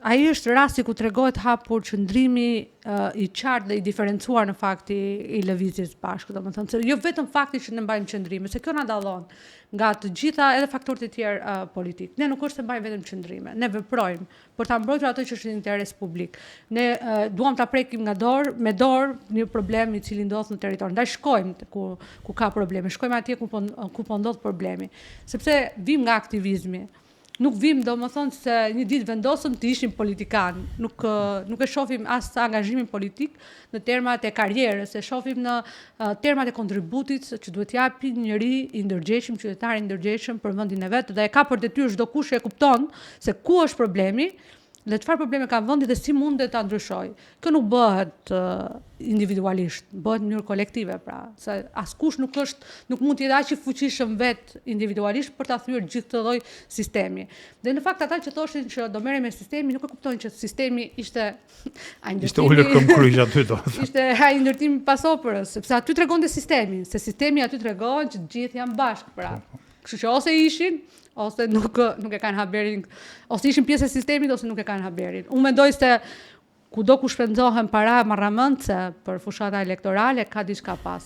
ai është rasti ku tregohet hapur qëndrimi i qartë dhe i diferencuar në fakti i lëvizjes bashkë, domethënë se jo vetëm fakti që ne mbajmë qëndrime, se kjo na dallon nga të gjitha edhe faktorët e tjerë politik. Ne nuk është se mbajmë vetëm qëndrime, ne veprojmë për ta mbrojtur ato që është në interes publik. Ne duam ta prekim nga dorë me dorë një problem i cili ndodh në territor. Ndaj shkojmë ku ka probleme, shkojmë atje ku po ndodh problemi, sepse vim nga aktivizmi. Nuk vim domethënë se një ditë vendosëm të ishim politikan, nuk e shohim as angazhimin politik në termat e karrierës, e shohim në termat e kontributit që duhet japi njëri i ndërgjegjshëm, qytetari i ndërgjegjshëm për vendin e vet dhe e ka për detyrë çdo kush e kupton se ku është problemi dhe çfarë probleme ka vendi dhe si mundet ta ndryshojë. Kjo nuk bëhet individualisht, bëhet në mënyrë kolektive pra, se askush nuk mund të jetë aq i fuqishëm vet individualisht për ta thyer gjithë këtë lloj sistemi. Dhe në fakt ata që thoshin që do merrem me sistemin nuk e kuptojnë që sistemi ishte ishte ulur këm kryq aty do. Ishte ai ndërtimi pas operës, sepse aty tregonte sistemin, se sistemi aty tregon që të gjithë janë bashkë pra. Kështu që ose ishin ose nuk e kanë haberin, ose ishin pjesë e sistemit ose nuk e kanë haberin. Unë mendoj se kudo ku shpenzohen para marramendse për fushata elektorale ka diçka pas.